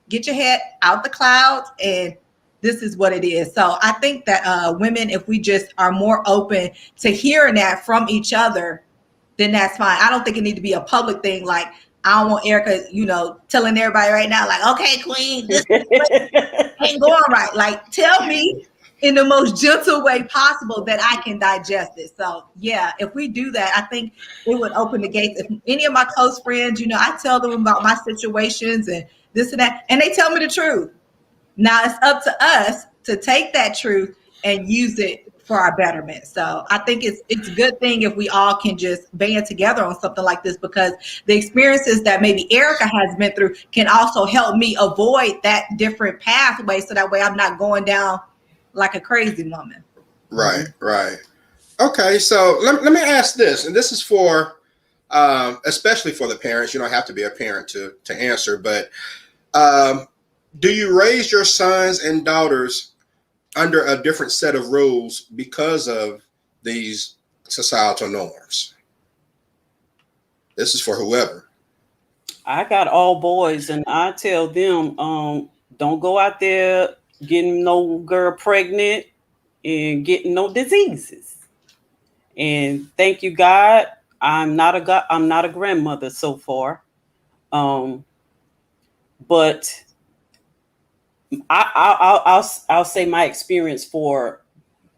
get your head out the clouds and this is what it is. So I think that women, if we just are more open to hearing that from each other, then that's fine. I don't think it needs to be a public thing like, I don't want Erica, telling everybody right now, like, okay, Queen, this ain't going right. Like, tell me in the most gentle way possible that I can digest it. So yeah, if we do that, I think it would open the gates. If any of my close friends, I tell them about my situations and this and that, and they tell me the truth. Now it's up to us to take that truth and use it for our betterment. So I think it's a good thing if we all can just band together on something like this, because the experiences that maybe Erica has been through can also help me avoid that different pathway, so that way I'm not going down like a crazy woman.
Right, right. Okay, so let me ask this, and this is for especially for the parents. You don't have to be a parent to answer, but do you raise your sons and daughters under a different set of rules because of these societal norms? This is for whoever.
I got all boys, and I tell them, don't go out there getting no girl pregnant and getting no diseases. And thank you, God, I'm not a grandmother so far. But I'll say my experience for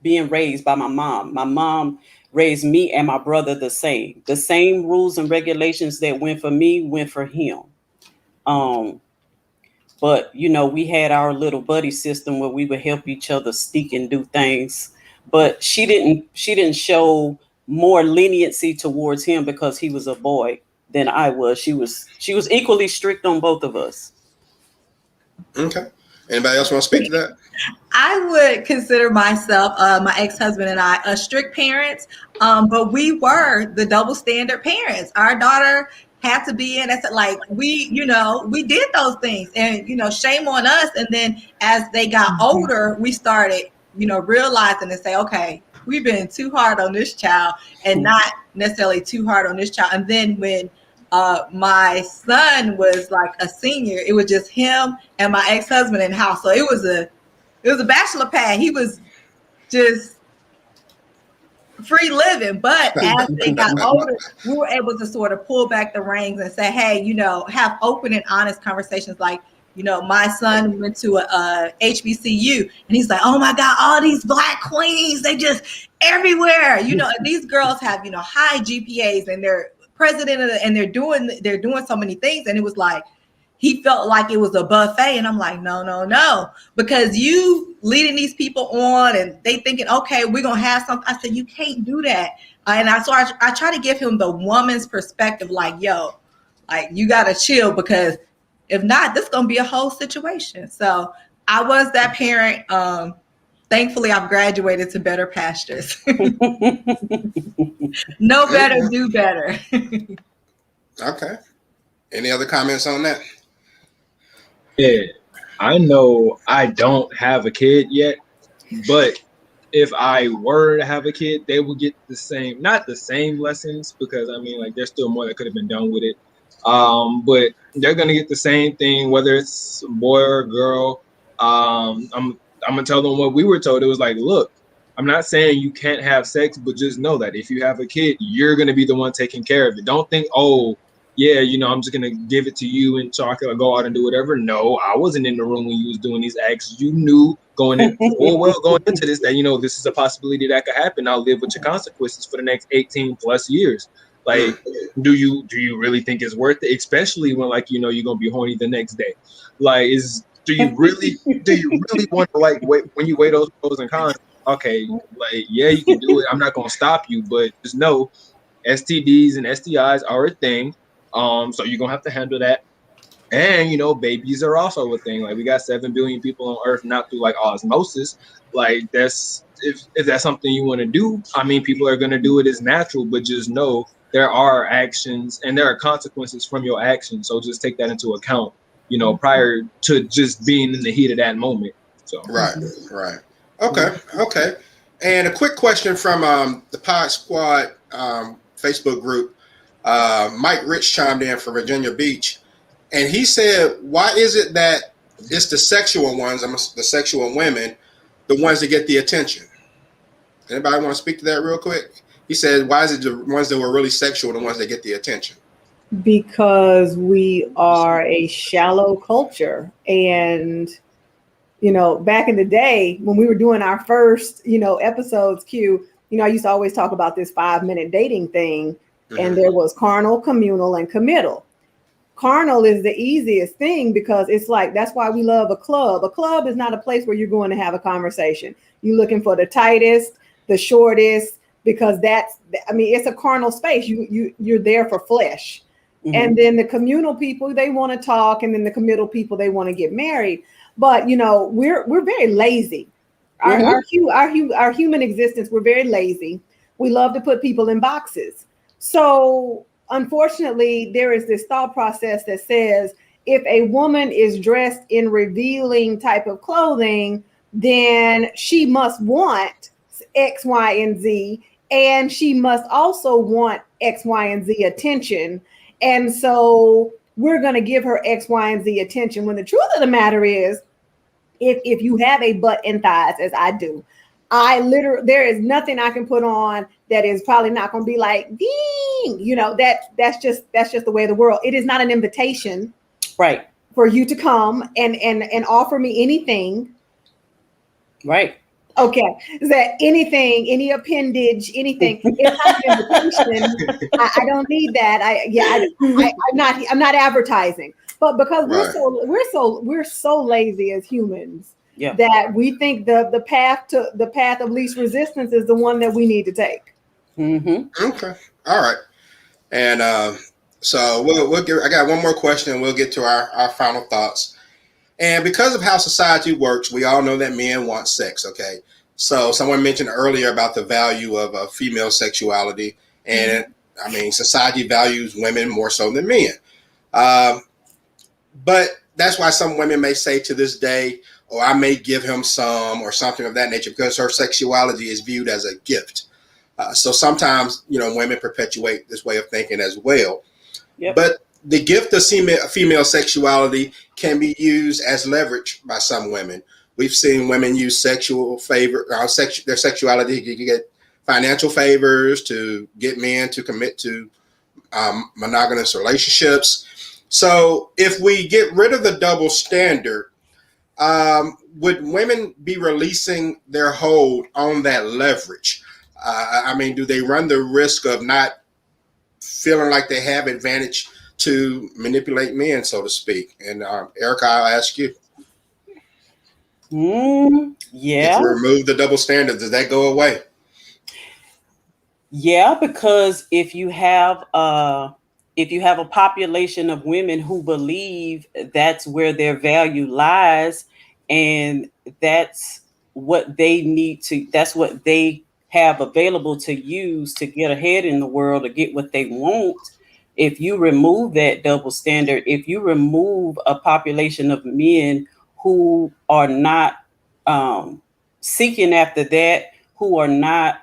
being raised by my mom. My mom raised me and my brother the same. The same rules and regulations that went for me went for him. But we had our little buddy system where we would help each other stick and do things. But she didn't show more leniency towards him because he was a boy than I was. She was equally strict on both of us.
Okay. Anybody else want to speak to that?
I would consider myself, my ex-husband and I, a strict parents, but we were the double standard parents. Our daughter had to be in. That's like we did those things, and shame on us. And then as they got older, we started, realizing and say, okay, we've been too hard on this child, and not necessarily too hard on this child. And then when my son was like a senior, it was just him and my ex-husband in the house. So it was a bachelor pad. He was just free living. But as they got older, we were able to sort of pull back the reins and say, hey, have open and honest conversations. Like, my son went to a HBCU, and he's like, oh my God, all these Black queens, they just everywhere. And these girls have, high GPAs, and they're president of and they're doing so many things. And it was like, he felt like it was a buffet. And I'm like, no, because you leading these people on and they thinking, okay, we're going to have something. I said, you can't do that. And I try to give him the woman's perspective, like, yo, like, you got to chill, because if not, this is going to be a whole situation. So I was that parent. Thankfully, I've graduated to better pastures. Know better, do better.
Okay. Any other comments on that?
Yeah, I know I don't have a kid yet, but if I were to have a kid, they would get not the same lessons, because there's still more that could have been done with it. But they're gonna get the same thing, whether it's a boy or a girl. I'm gonna tell them what we were told. It was like, look, I'm not saying you can't have sex, but just know that if you have a kid, you're gonna be the one taking care of it. Don't think, oh, yeah, I'm just gonna give it to you and so I can go out and do whatever. No, I wasn't in the room when you was doing these acts. You knew going into this that this is a possibility that could happen. I'll live with your consequences for the next 18 plus years. Like, do you really think it's worth it? Especially when you're gonna be horny the next day. Like, do you really want to wait when you weigh those pros and cons? Okay, yeah, you can do it. I'm not gonna stop you, but just know STDs and STIs are a thing. So you're gonna have to handle that. And babies are also a thing. Like, we got 7 billion people on Earth, not through osmosis. Like, that's if that's something you want to do. People are gonna do it as natural, but just know there are actions and there are consequences from your actions. So just take that into account, prior to just being in the heat of that moment. So
right. Okay. And a quick question from the Pod Squad Facebook group. Mike Rich chimed in from Virginia Beach, and he said, why is it that it's the sexual ones, the sexual women, the ones that get the attention? Anybody want to speak to that real quick? He said, why is it the ones that were really sexual the ones that get the attention?
Because we are a shallow culture. And, back in the day when we were doing our first, episodes, I used to always talk about this 5-minute dating thing. And there was carnal, communal, and committal. Carnal is the easiest thing because it's like, that's why we love a club. A club is not a place where you're going to have a conversation. You're looking for the tightest, the shortest, because it's a carnal space. You're there for flesh. And then the communal people, they want to talk. And then the committal people, they want to get married. But, we're very lazy. Our human existence, we're very lazy. We love to put people in boxes. So unfortunately, there is this thought process that says if a woman is dressed in revealing type of clothing, then she must want X, Y, and Z. And she must also want X, Y, and Z attention. And so we're going to give her X, Y, and Z attention. When the truth of the matter is, if you have a butt and thighs, as I do, there is nothing I can put on that is probably not going to be like, ding, that's just the way of the world. It is not an invitation,
right,
for you to come and offer me anything.
Right.
Okay. Is that anything, any appendage, anything? It's not an invitation. I don't need that. I'm not advertising. But because we're so lazy as humans, that we think the path of least resistance is the one that we need to take.
Okay. All right. And so we'll get. I got one more question, and we'll get to our final thoughts. And because of how society works, we all know that men want sex. Okay. So someone mentioned earlier about the value of female sexuality, and society values women more so than men. But that's why some women may say to this day, or I may give him some or something of that nature, because her sexuality is viewed as a gift. So sometimes, women perpetuate this way of thinking as well. Yep. But the gift of female sexuality can be used as leverage by some women. We've seen women use their sexuality to get financial favors, to get men to commit to monogamous relationships. So if we get rid of the double standard, would women be releasing their hold on that leverage? Do they run the risk of not feeling like they have advantage to manipulate men, so to speak? And Erica, I'll ask you.
Yeah.
If we remove the double standard, does that go away?
Yeah, because if you have a population of women who believe that's where their value lies, and that's what they have available to use to get ahead in the world, to get what they want. If you remove that double standard, if you remove a population of men who are not seeking after that, who are not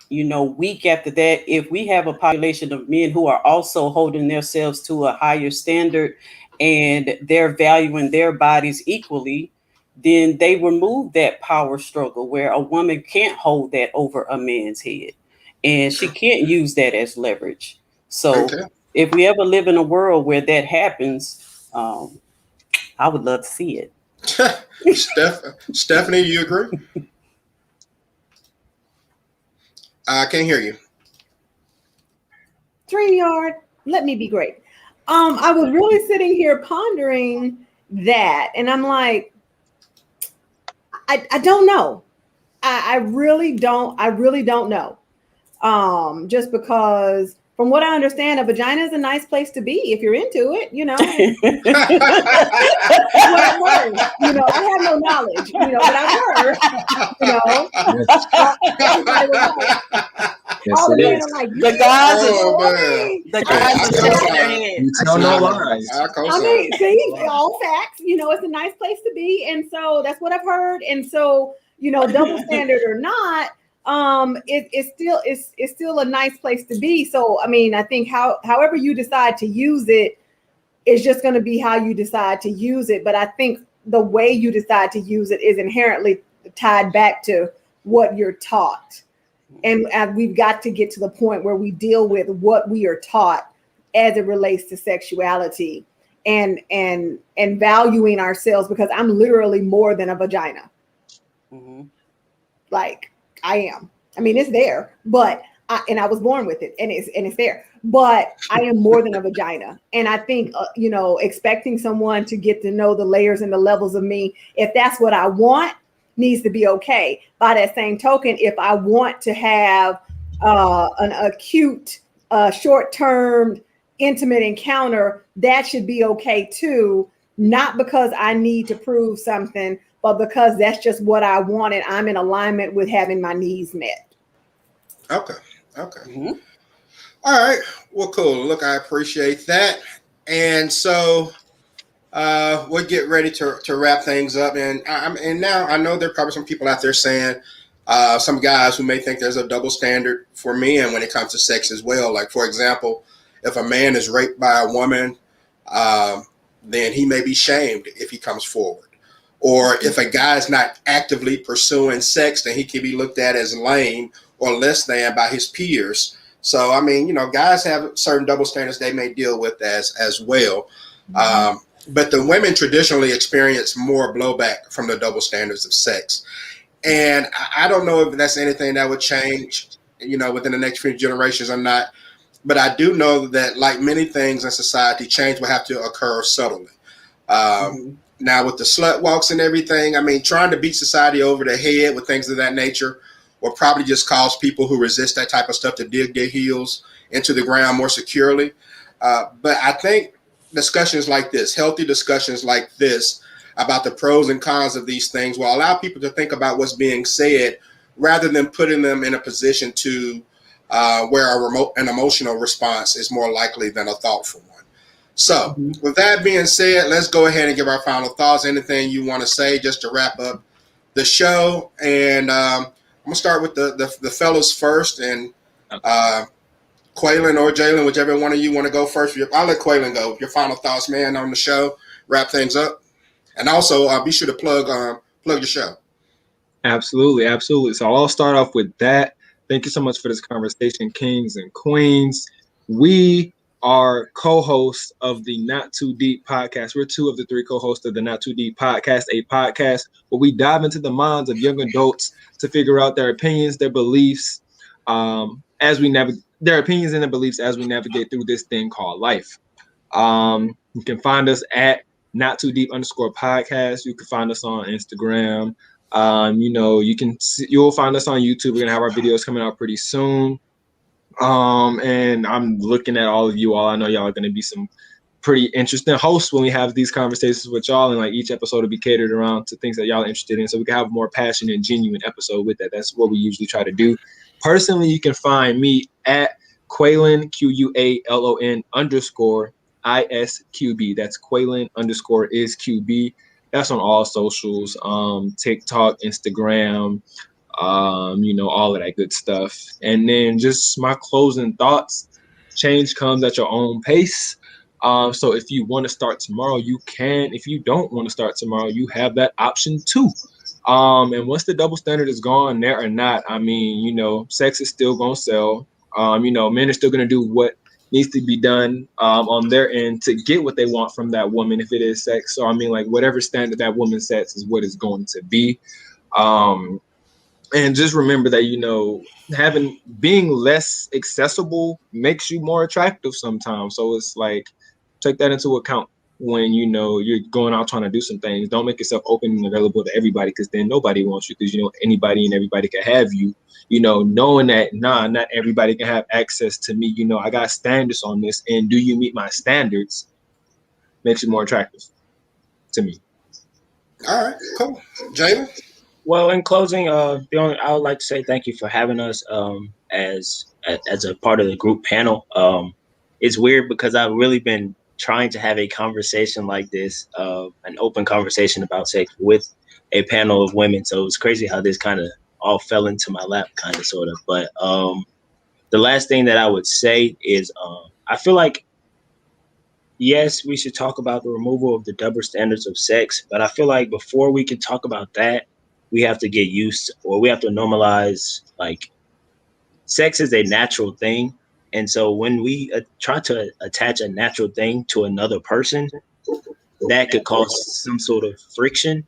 weak after that, if we have a population of men who are also holding themselves to a higher standard and they're valuing their bodies equally, then they remove that power struggle where a woman can't hold that over a man's head, and she can't use that as leverage. So if we ever live in a world where that happens, I would love to see it.
Stephanie, you agree? I can't hear you.
StreamYard, let me be great. I was really sitting here pondering that, and I'm like, I don't know. I really don't know. Just because from what I understand, a vagina is a nice place to be if you're into it, I have no knowledge, but I've heard, everybody was like, all the men are like,
the guys are shaking their head.
You tell no lies.
See, all facts, it's a nice place to be. And so that's what I've heard. And so, double standard or not, it's still a nice place to be. So, I think however you decide to use it is just going to be how you decide to use it. But I think the way you decide to use it is inherently tied back to what you're taught. And we've got to get to the point where we deal with what we are taught as it relates to sexuality and valuing ourselves, because I'm literally more than a vagina.
Mm-hmm.
Like I am. I mean, it's there, but I was born with it, and it's there. But I am more than a vagina, and I think expecting someone to get to know the layers and the levels of me, if that's what I want, needs to be okay. By that same token, if I want to have an acute, short-term, intimate encounter, that should be okay too. Not because I need to prove something, but because that's just what I want, and I'm in alignment with having my needs met.
Okay. Okay.
Mm-hmm.
All right. Well, cool. Look, I appreciate that. And so we'll get ready to wrap things up. And now I know there are probably some people out there saying, some guys who may think there's a double standard for men when it comes to sex as well. Like, for example, if a man is raped by a woman, then he may be shamed if he comes forward. Or if a guy is not actively pursuing sex, then he can be looked at as lame or less than by his peers. So, I mean, guys have certain double standards they may deal with as well. But the women traditionally experience more blowback from the double standards of sex. And I don't know if that's anything that would change, within the next few generations or not. But I do know that, like many things in society, change will have to occur subtly. Now, with the slut walks and everything, I mean, trying to beat society over the head with things of that nature will probably just cause people who resist that type of stuff to dig their heels into the ground more securely. But I think discussions like this, healthy discussions like this about the pros and cons of these things will allow people to think about what's being said rather than putting them in a position to where an emotional response is more likely than a thoughtful one. So with that being said, let's go ahead and give our final thoughts. Anything you want to say just to wrap up the show? And I'm going to start with the fellas first. And Quaylen or Jalen, whichever one of you want to go first. I'll let Quaylen go. Your final thoughts, man, on the show. Wrap things up. And also be sure to plug your show.
Absolutely, absolutely. So I'll start off with that. Thank you so much for this conversation, kings and queens. We are co-hosts of the Not Too Deep podcast. We're two of the three co-hosts of the Not Too Deep podcast, a podcast where we dive into the minds of young adults to figure out their opinions, their beliefs, their opinions and their beliefs as we navigate through this thing called life. You can find us at Not Too Deep _podcast. You can find us on Instagram. You'll find us on YouTube. We're gonna have our videos coming out pretty soon. And I'm looking at all of you all. I know y'all are gonna be some pretty interesting hosts when we have these conversations with y'all, and like each episode will be catered around to things that y'all are interested in, so we can have a more passionate and genuine episode with that. That's what we usually try to do. Personally, you can find me at Quaylen QUALON _ISQB. That's Quaylen _ISQB. That's on all socials, TikTok, Instagram, all of that good stuff. And then just my closing thoughts: change comes at your own pace. So if you want to start tomorrow, you can. If you don't want to start tomorrow, you have that option too. And once the double standard is gone, there or not, I mean, sex is still gonna sell. Men are still gonna do what needs to be done on their end to get what they want from that woman if it is sex. So I mean, like, whatever standard that woman sets is what it's going to be. And just remember that being less accessible makes you more attractive sometimes. So it's like, take that into account when you're going out trying to do some things. Don't make yourself open and available to everybody, because then nobody wants you, because anybody and everybody can have you. Knowing that not everybody can have access to me. I got standards on this, and do you meet my standards makes you more attractive to me.
All right, cool. Jalen?
Well, in closing, I would like to say thank you for having us as a part of the group panel. It's weird because I've really been trying to have a conversation like this, an open conversation about sex with a panel of women. So it's crazy how this kind of all fell into my lap, kind of, sort of. But the last thing that I would say is I feel like, yes, we should talk about the removal of the double standards of sex. But I feel like before we can talk about that, we have to get used to, or we have to normalize, like, sex is a natural thing. And so when we try to attach a natural thing to another person, that could cause some sort of friction.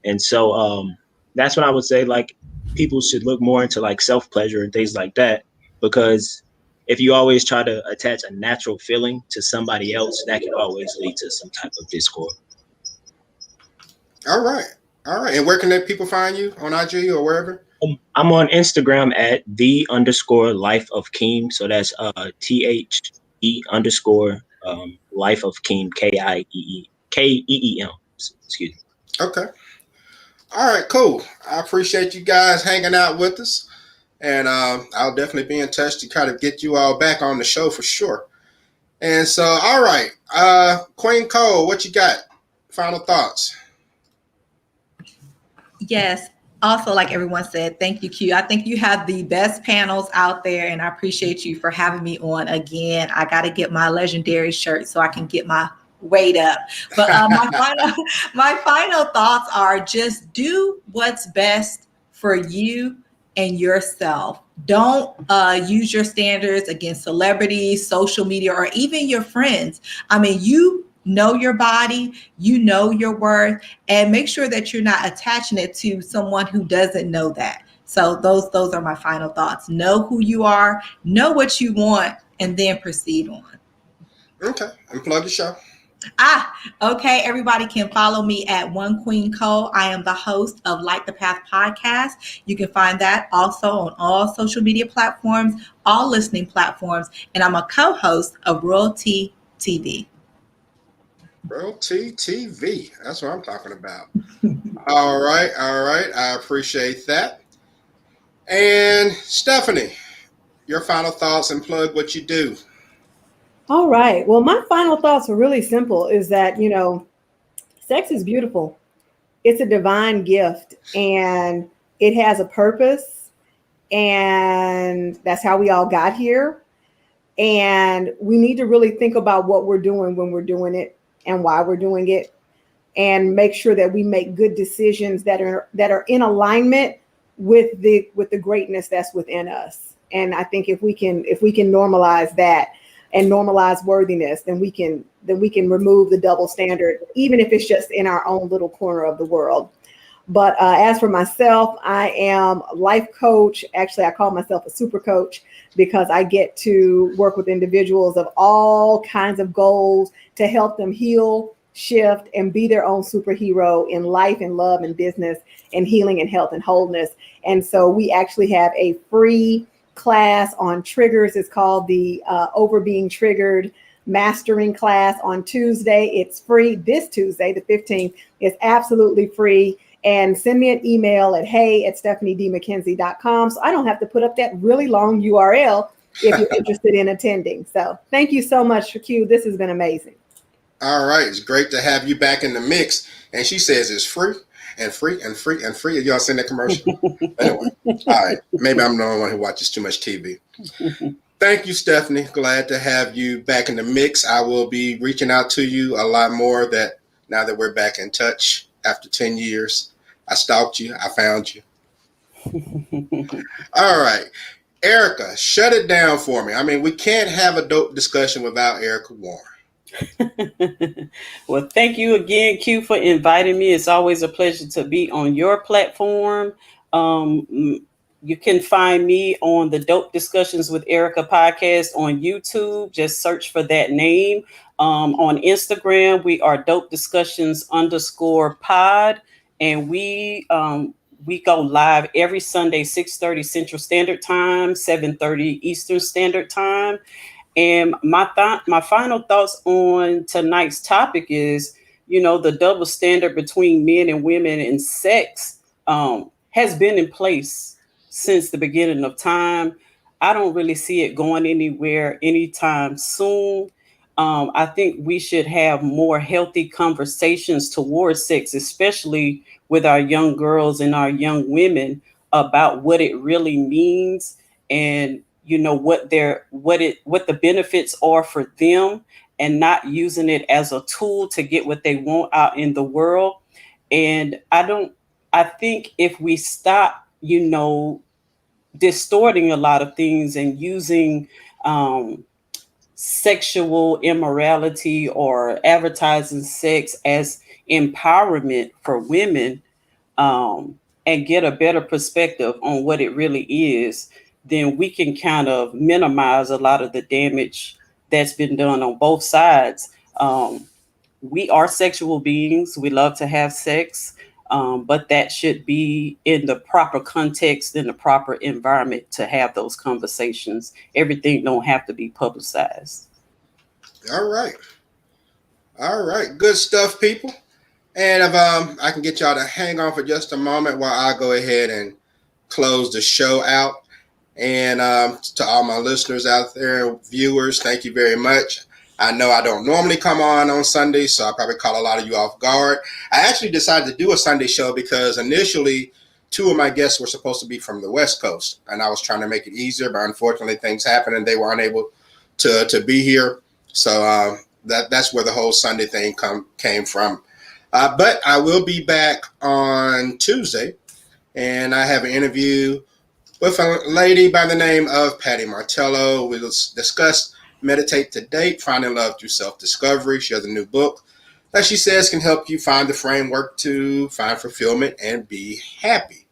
And so that's what I would say, like, people should look more into like self-pleasure and things like that, because if you always try to attach a natural feeling to somebody else, that can always lead to some type of discord.
All right. All right. And where can people find you, on IG or wherever?
I'm on Instagram at _life of Keem. So that's THE_ life of Keem, KEEM. Excuse me.
Okay. All right, cool. I appreciate you guys hanging out with us. And I'll definitely be in touch to kind of get you all back on the show for sure. And so, all right. Queen Cole, what you got? Final thoughts?
Yes. Also, like everyone said, thank you, Q. I think you have the best panels out there, and I appreciate you for having me on again. I got to get my legendary shirt so I can get my weight up. But my final thoughts are just do what's best for you and yourself. Don't use your standards against celebrities, social media, or even your friends. I mean, you know your body, you know your worth, and make sure that you're not attaching it to someone who doesn't know that. So those are my final thoughts. Know who you are, know what you want, and then proceed on.
Okay. And plug your show.
Okay. Everybody can follow me at One Queen Cole. I am the host of Light the Path podcast. You can find that also on all social media platforms, all listening platforms, and I'm a co-host of Royalty TV.
Royalty TV. That's what I'm talking about. All right. All right. I appreciate that. And Stephanie, your final thoughts and plug what you do.
All right. Well, my final thoughts are really simple is that, sex is beautiful. It's a divine gift and it has a purpose. And that's how we all got here. And we need to really think about what we're doing when we're doing it and why we're doing it, and make sure that we make good decisions that are in alignment with the greatness that's within us. And I think if we can normalize that and normalize worthiness, then we can remove the double standard, even if it's just in our own little corner of the world. But as for myself, I am a life coach. Actually, I call myself a super coach because I get to work with individuals of all kinds of goals to help them heal, shift, and be their own superhero in life and love and business and healing and health and wholeness. And so we actually have a free class on triggers. It's called the Over Being Triggered Mastering class on Tuesday. It's free this Tuesday, the 15th. It's absolutely free. And send me an email at hey@stephaniedmckenzie.com so I don't have to put up that really long URL if you're interested in attending. So thank you so much, Q. This has been amazing.
All right. It's great to have you back in the mix. And she says it's free and free and free and free. Y'all seen that commercial? Anyway, all right. Maybe I'm the only one who watches too much TV. Thank you, Stephanie. Glad to have you back in the mix. I will be reaching out to you a lot more now that we're back in touch after 10 years. I stalked you. I found you. All right. Erica, shut it down for me. I mean, we can't have a dope discussion without Erica Warren.
Well, thank you again, Q, for inviting me. It's always a pleasure to be on your platform. You can find me on the Dope Discussions with Erica podcast on YouTube. Just search for that name. On Instagram, we are Dope Discussions _pod. And we go live every Sunday, 6:30 Central Standard Time, 7:30 Eastern Standard Time. And my final thoughts on tonight's topic is, the double standard between men and women in sex has been in place since the beginning of time. I don't really see it going anywhere anytime soon. I think we should have more healthy conversations towards sex, especially with our young girls and our young women, about what it really means and what the benefits are for them, and not using it as a tool to get what they want out in the world. And I think if we stop, distorting a lot of things and using um, sexual immorality or advertising sex as empowerment for women, and get a better perspective on what it really is, then we can kind of minimize a lot of the damage that's been done on both sides. We are sexual beings. We love to have sex, but that should be in the proper context, in the proper environment to have those conversations. Everything don't have to be publicized.
All right. All right. Good stuff, people. And if I can get y'all to hang on for just a moment while I go ahead and close the show out. And to all my listeners out there, viewers, thank you very much. I know I don't normally come on Sundays, so I probably caught a lot of you off guard. I actually decided to do a Sunday show because initially 2 of my guests were supposed to be from the West Coast, and I was trying to make it easier, but unfortunately things happened and they were unable to be here. So that's where the whole Sunday thing came from. But I will be back on Tuesday, and I have an interview with a lady by the name of Patty Martello. We'll discuss Meditate to Date, Finding Love Through Self-Discovery. She has a new book that she says can help you find the framework to find fulfillment and be happy.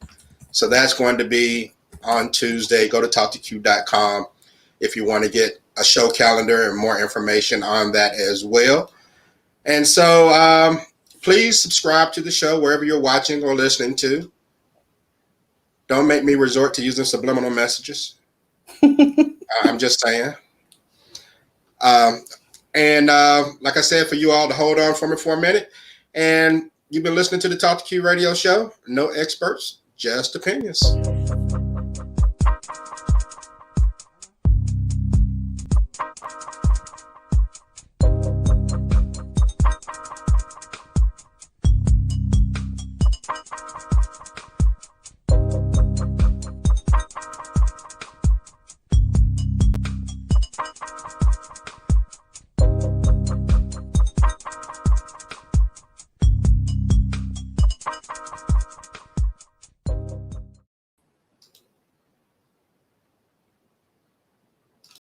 So that's going to be on Tuesday. Go to talktoq.com if you want to get a show calendar and more information on that as well. And so please subscribe to the show wherever you're watching or listening to. Don't make me resort to using subliminal messages. I'm just saying. And like I said, for you all to hold on for me for a minute. And you've been listening to the Talk to Q radio show. No experts, just opinions.